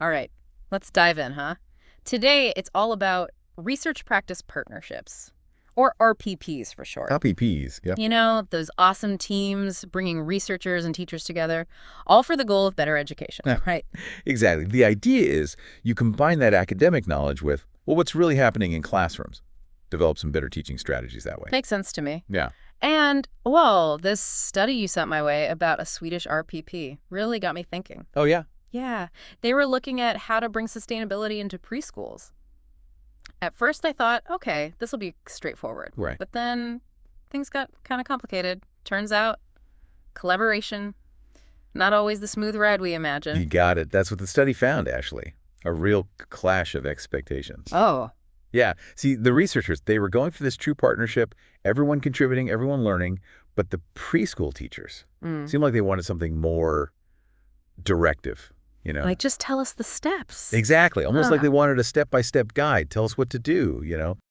All right, let's dive in, huh? Today, it's all about research practice partnerships, or RPPs for short. LPPs, yeah. You know, those awesome teams bringing researchers and teachers together, all for the goal of better education, Yeah, right? exactly. The idea is you combine that academic knowledge with, well, what's really happening in classrooms. Develop some better teaching strategies that way. Makes sense to me. Yeah. And, well, this study you sent my way about a Swedish RPP really got me thinking. Oh, yeah? Yeah, they were looking at how to bring sustainability into preschools. At first, I thought, okay, this will be straightforward. Right. But then things got kind of complicated. Turns out, collaboration, not always the smooth ride we You imagine. got it. That's what the study found, Ashley. A real clash of expectations. Oh, Yeah. See, the researchers, they were going for this true partnership, everyone contributing, everyone learning, but the preschool teachers mm. seemed like they wanted something more directive. Like, just tell us the steps. Exactly. Almost like Huh. they wanted a step-by-step guide. Tell us what to do.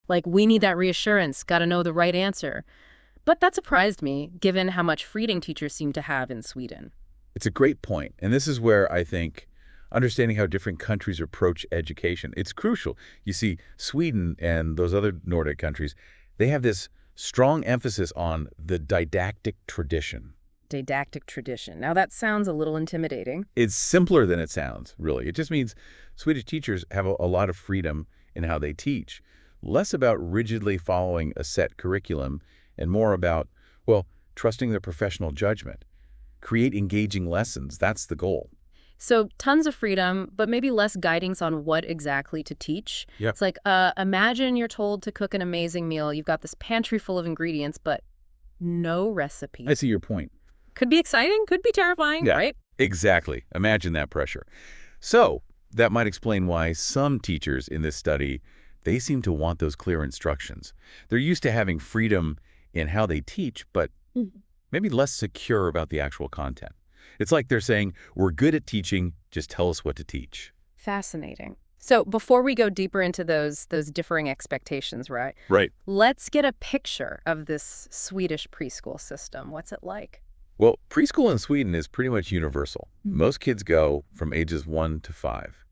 Like, we need that reassurance, got to know the right answer. But that surprised me, given how much freedom teachers seem to have in Sweden. It's a great point. And this is where I think understanding how different countries approach education, it's crucial. You see, Sweden and those other Nordic countries, they have this strong emphasis on the didactic tradition. Didactic tradition. Now, that sounds a little intimidating. It's simpler than it sounds, really. It just means Swedish teachers have a lot of freedom in how they teach, less about rigidly following a set curriculum and more about, well, trusting their professional judgment. Create engaging lessons. That's the goal. So tons of freedom, but maybe less guidance on what exactly to teach. Yep. It's like, imagine you're told to cook an amazing meal. You've got this pantry full of ingredients, but no recipe. I see your point. Could be exciting, could be terrifying, Yeah. right? Exactly. Imagine that pressure. So that might explain why some teachers in this study, they seem to want those clear instructions. They're used to having freedom in how they teach, but maybe less secure about the actual content. It's like they're saying, we're good at teaching, just tell us what to teach. Fascinating. So before we go deeper into those differing expectations, right? Right. Let's get a picture of this Swedish preschool system. What's it like? Well, preschool in Sweden is pretty much universal. Most kids go from ages 1 to 5.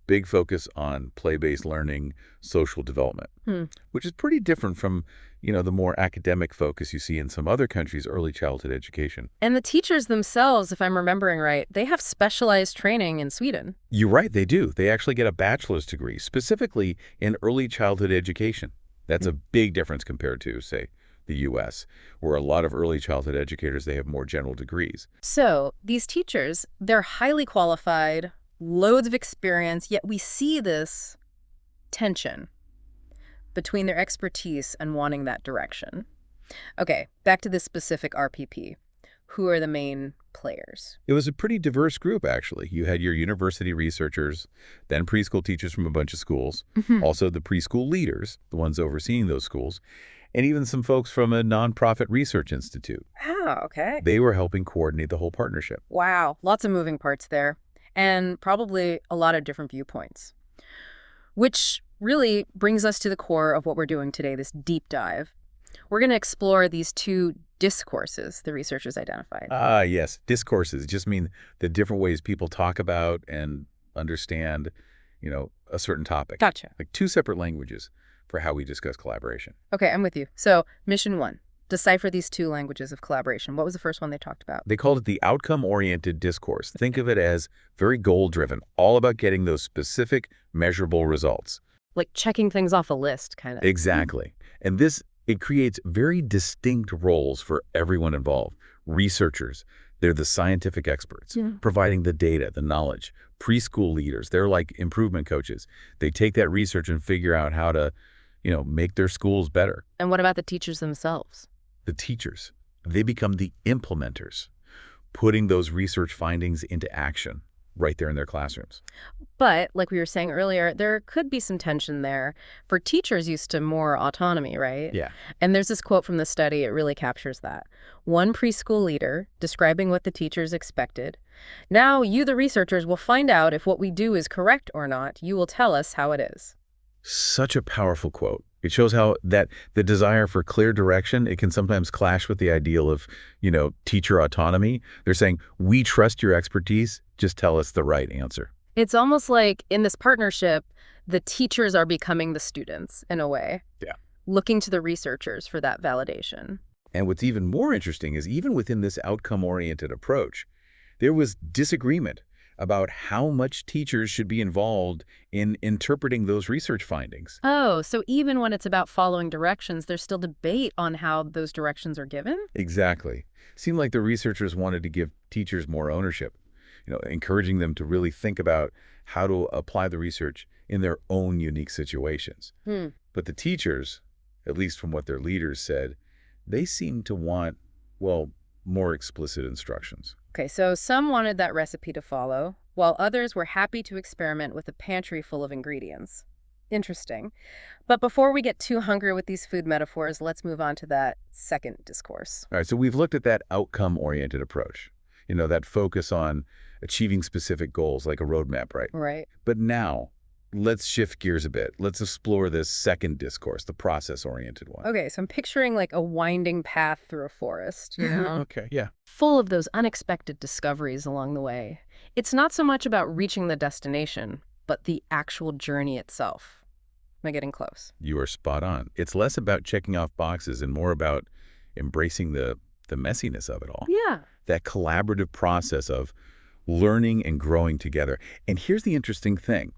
Big focus on play-based learning, social development, which is pretty different from, the more academic focus you see in some other countries' early childhood education. And the teachers themselves, if I'm remembering right, they have specialized training in Sweden. You're right, they do. They actually get a bachelor's degree, specifically in early childhood education. That's a big difference compared to, say, the U.S., where a lot of early childhood educators, they have more general degrees. So these teachers, they're highly qualified, loads of experience, yet we see this tension between their expertise and wanting that direction. Okay, back to this specific RPP. Who are the main players? It was a pretty diverse group, actually. You had your university researchers, then preschool teachers from a bunch of schools, also the preschool leaders, the ones overseeing those schools, and even some folks from a nonprofit research institute. Oh, okay. They were helping coordinate the whole partnership. Wow, lots of moving parts there, and probably a lot of different viewpoints. Which really brings us to the core of what we're doing today, this deep dive. We're going to explore these two discourses the researchers identified. Ah, yes. Discourses just mean the different ways people talk about and understand, a certain topic. Gotcha. Like two separate languages for how we discuss collaboration. Okay, I'm with you. So, mission 1, decipher these two languages of collaboration. What was the first one they talked about? They called it the outcome-oriented discourse. Think of it as very goal-driven, all about getting those specific, measurable results. Like checking things off a list, kind of. Exactly. And it creates very distinct roles for everyone involved. Researchers, they're the scientific experts, providing the data, the knowledge. Preschool leaders, they're like improvement coaches. They take that research and figure out how to, make their schools better. And what about the teachers themselves? The teachers, they become the implementers, putting those research findings into action right there in their classrooms. But, like we were saying earlier, there could be some tension there for teachers used to more autonomy, right? Yeah. And there's this quote from the study, it really captures that. One preschool leader describing what the teachers expected. Now you, the researchers, will find out if what we do is correct or not. You will tell us how it is. Such a powerful quote. It shows how that the desire for clear direction, it can sometimes clash with the ideal of, teacher autonomy. They're saying, we trust your expertise, just tell us the right answer. It's almost like in this partnership, the teachers are becoming the students in a way, Yeah. looking to the researchers for that validation. And what's even more interesting is even within this outcome-oriented approach, there was disagreement about how much teachers should be involved in interpreting those research findings. Oh, so even when it's about following directions, there's still debate on how those directions are given? Exactly. Seemed like the researchers wanted to give teachers more ownership, encouraging them to really think about how to apply the research in their own unique situations. Hmm. But the teachers, at least from what their leaders said, they seemed to want, well, more explicit instructions. Okay, so some wanted that recipe to follow, while others were happy to experiment with a pantry full of ingredients. Interesting. But before we get too hungry with these food metaphors, let's move on to that second discourse. All right, so we've looked at that outcome-oriented approach, that focus on achieving specific goals like a roadmap, right? Right. But now, let's shift gears a bit. Let's explore this second discourse, the process-oriented one. Okay, so I'm picturing like a winding path through a forest, Okay, yeah. full of those unexpected discoveries along the way. It's not so much about reaching the destination, but the actual journey itself. Am I getting close? You are spot on. It's less about checking off boxes and more about embracing the messiness of it all. Yeah. That collaborative process of learning and growing together. And here's the interesting thing.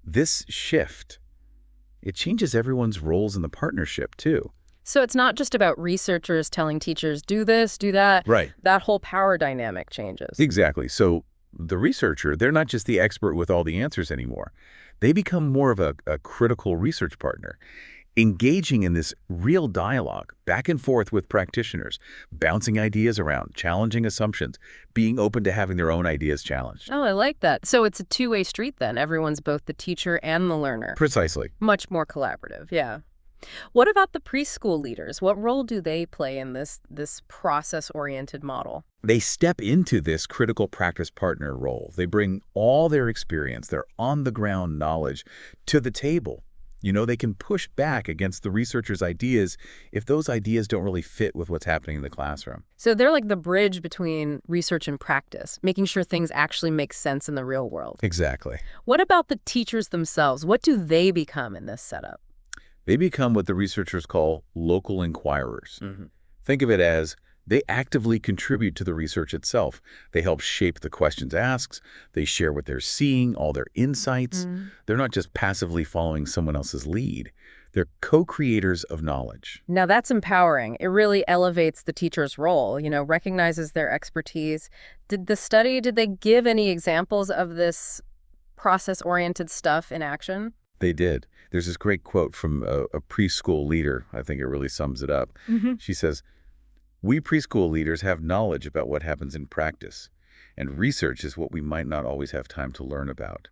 This shift, it changes everyone's roles in the partnership, too. So it's not just about researchers telling teachers, do this, do that. Right. That whole power dynamic changes. Exactly. So the researcher, they're not just the expert with all the answers anymore. They become more of a critical research partner, engaging in this real dialogue, back and forth with practitioners, bouncing ideas around, challenging assumptions, being open to having their own ideas challenged. Oh, I like that. So it's a two-way street then. Everyone's both the teacher and the learner. Precisely. Much more collaborative, yeah. What about the preschool leaders? What role do they play in this process-oriented model? They step into this critical practice partner role. They bring all their experience, their on-the-ground knowledge to the table. They can push back against the researchers' ideas if those ideas don't really fit with what's happening in the classroom. So they're like the bridge between research and practice, making sure things actually make sense in the real world. Exactly. What about the teachers themselves? What do they become in this setup? They become what the researchers call local inquirers. Think of it as they actively contribute to the research itself. They help shape the questions asked. They share what they're seeing, all their insights. They're not just passively following someone else's lead. They're co-creators of knowledge. Now that's empowering. It really elevates the teacher's role, recognizes their expertise. Did they give any examples of this process-oriented stuff in action? They did. There's this great quote from a preschool leader. I think it really sums it up. She says, "We preschool leaders have knowledge about what happens in practice, and research is what we might not always have time to learn about.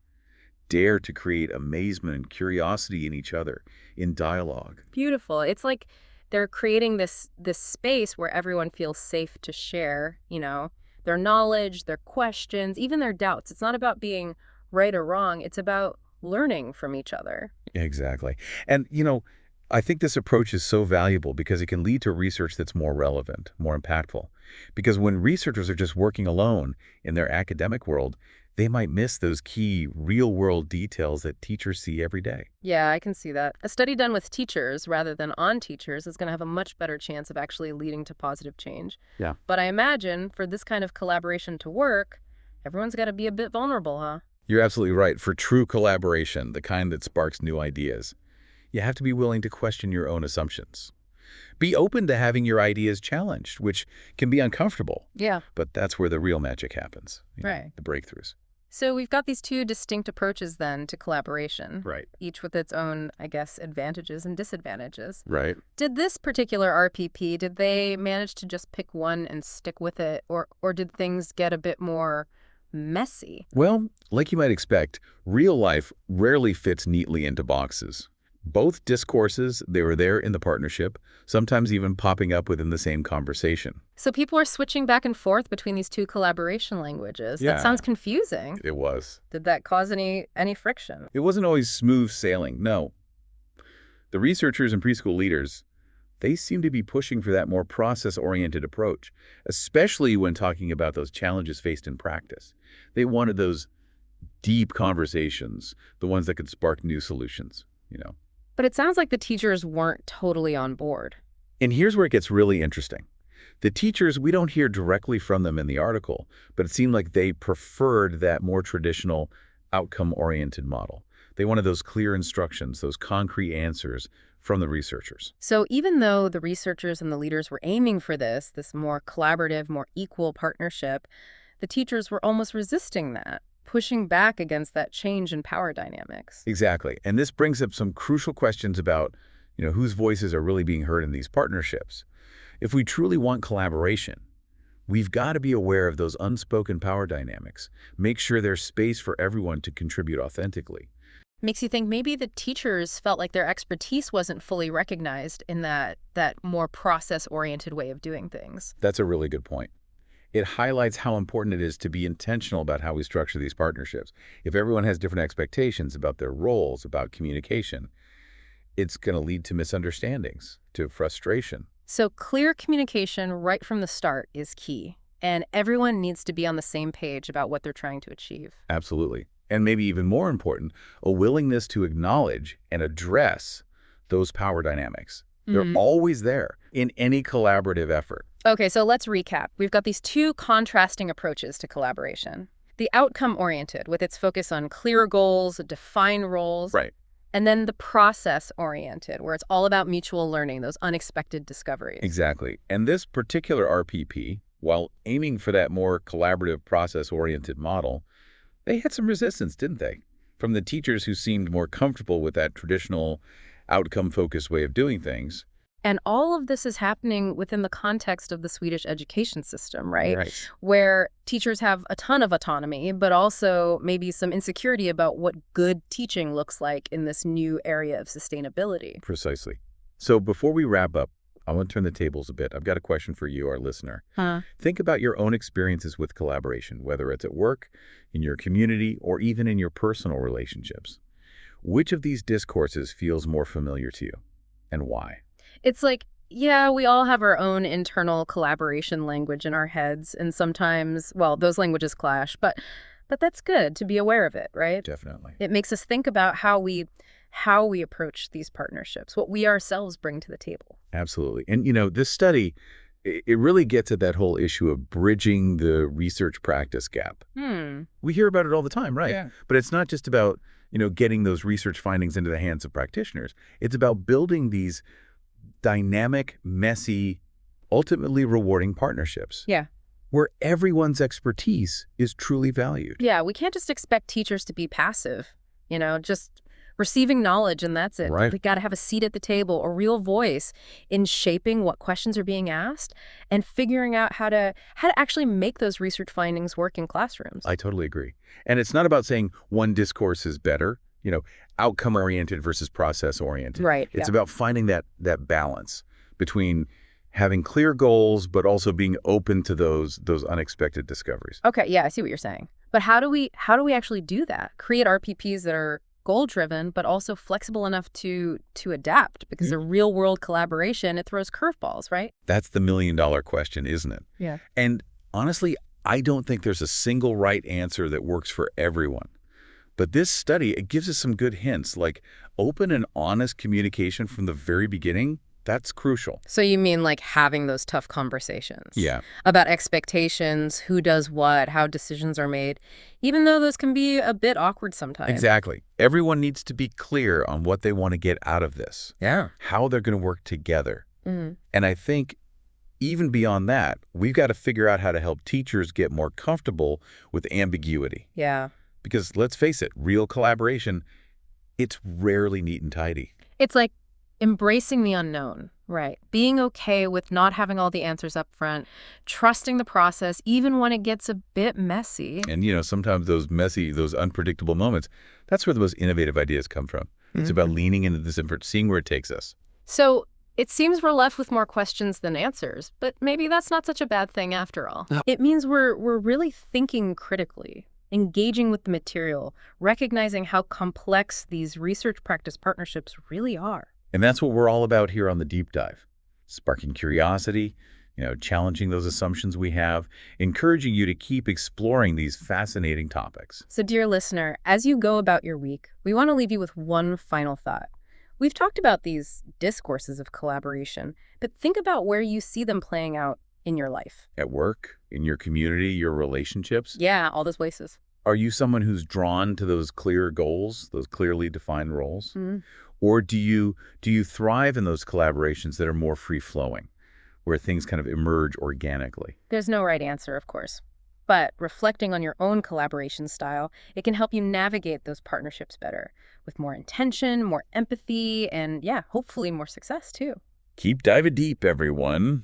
Dare to create amazement and curiosity in each other, in dialogue." Beautiful. It's like they're creating this space where everyone feels safe to share, their knowledge, their questions, even their doubts. It's not about being right or wrong. It's about learning from each other. Exactly. And, I think this approach is so valuable because it can lead to research that's more relevant, more impactful. Because when researchers are just working alone in their academic world, they might miss those key real-world details that teachers see every day. Yeah, I can see that. A study done with teachers rather than on teachers is going to have a much better chance of actually leading to positive change. Yeah. But I imagine for this kind of collaboration to work, everyone's got to be a bit vulnerable, huh? You're absolutely right. For true collaboration, the kind that sparks new ideas, you have to be willing to question your own assumptions. Be open to having your ideas challenged, which can be uncomfortable. Yeah. But that's where the real magic happens. Right. The breakthroughs. So we've got these two distinct approaches then to collaboration. Right. Each with its own, I guess, advantages and disadvantages. Right. Did this particular RPP, did they manage to just pick one and stick with it? Or did things get a bit more messy? Well, like you might expect, real life rarely fits neatly into boxes. Both discourses, they were there in the partnership, sometimes even popping up within the same conversation. So people are switching back and forth between these two collaboration languages. Yeah. That sounds confusing. It was. Did that cause any friction? It wasn't always smooth sailing, no. The researchers and preschool leaders, they seem to be pushing for that more process-oriented approach, especially when talking about those challenges faced in practice. They wanted those deep conversations, the ones that could spark new solutions. But it sounds like the teachers weren't totally on board. And here's where it gets really interesting. The teachers, we don't hear directly from them in the article, but it seemed like they preferred that more traditional outcome-oriented model. They wanted those clear instructions, those concrete answers from the researchers. So even though the researchers and the leaders were aiming for this more collaborative, more equal partnership, the teachers were almost resisting that, pushing back against that change in power dynamics. Exactly. And this brings up some crucial questions about, whose voices are really being heard in these partnerships. If we truly want collaboration, we've got to be aware of those unspoken power dynamics, make sure there's space for everyone to contribute authentically. Makes you think maybe the teachers felt like their expertise wasn't fully recognized in that more process-oriented way of doing things. That's a really good point. It highlights how important it is to be intentional about how we structure these partnerships. If everyone has different expectations about their roles, about communication, it's going to lead to misunderstandings, to frustration. So clear communication right from the start is key, and everyone needs to be on the same page about what they're trying to achieve. Absolutely. And maybe even more important, a willingness to acknowledge and address those power dynamics. They're always there in any collaborative effort. Okay, so let's recap. We've got these two contrasting approaches to collaboration. The outcome-oriented, with its focus on clear goals, defined roles. Right. And then the process-oriented, where it's all about mutual learning, those unexpected discoveries. Exactly. And this particular RPP, while aiming for that more collaborative process-oriented model, they had some resistance, didn't they? From the teachers who seemed more comfortable with that traditional outcome-focused way of doing things. And all of this is happening within the context of the Swedish education system, right? Right. Where teachers have a ton of autonomy, but also maybe some insecurity about what good teaching looks like in this new area of sustainability. Precisely. So before we wrap up, I want to turn the tables a bit. I've got a question for you, our listener. Think about your own experiences with collaboration, whether it's at work, in your community, or even in your personal relationships. Which of these discourses feels more familiar to you, and why? It's like, yeah, we all have our own internal collaboration language in our heads, and sometimes, well, those languages clash, but that's good to be aware of it, right? Definitely. It makes us think about how we approach these partnerships, what we ourselves bring to the table. Absolutely. And, this study, it really gets at that whole issue of bridging the research practice gap. We hear about it all the time, right? Yeah. But it's not just about, getting those research findings into the hands of practitioners. It's about building these dynamic, messy, ultimately rewarding partnerships. Yeah. Where everyone's expertise is truly valued. Yeah, we can't just expect teachers to be passive, just receiving knowledge and that's it. Right. We got to have a seat at the table, a real voice in shaping what questions are being asked and figuring out how to actually make those research findings work in classrooms. I totally agree. And it's not about saying one discourse is better, outcome-oriented versus process-oriented. Right. It's about finding that balance between having clear goals, but also being open to those unexpected discoveries. Okay, yeah, I see what you're saying. But how do we actually do that? Create RPPs that are goal-driven, but also flexible enough to adapt, because a real-world collaboration, it throws curveballs, right? That's the million-dollar question, isn't it? Yeah. And honestly, I don't think there's a single right answer that works for everyone. But this study, it gives us some good hints, like open and honest communication from the very beginning. That's crucial. So you mean like having those tough conversations? Yeah. About expectations, who does what, how decisions are made, even though those can be a bit awkward sometimes. Exactly. Everyone needs to be clear on what they want to get out of this. Yeah. How they're going to work together. And I think even beyond that, we've got to figure out how to help teachers get more comfortable with ambiguity. Yeah. Because let's face it, real collaboration, it's rarely neat and tidy. It's like embracing the unknown, right? Being okay with not having all the answers up front, trusting the process, even when it gets a bit messy. And, sometimes those messy, those unpredictable moments, that's where the most innovative ideas come from. It's about leaning into this effort, seeing where it takes us. So it seems we're left with more questions than answers, but maybe that's not such a bad thing after all. It means we're really thinking critically, engaging with the material, recognizing how complex these research practice partnerships really are. And that's what we're all about here on The Deep Dive. Sparking curiosity, challenging those assumptions we have, encouraging you to keep exploring these fascinating topics. So, dear listener, as you go about your week, we want to leave you with one final thought. We've talked about these discourses of collaboration, but think about where you see them playing out in your life. At work, in your community, your relationships, Yeah, all those places. are you someone who's drawn to those clear goals, those clearly defined roles? Mm. Or do you thrive in those collaborations that are more free-flowing, where things kind of emerge organically? There's no right answer, of course. But reflecting on your own collaboration style, it can help you navigate those partnerships better with more intention, more empathy, and yeah, hopefully more success too. Keep diving deep, everyone.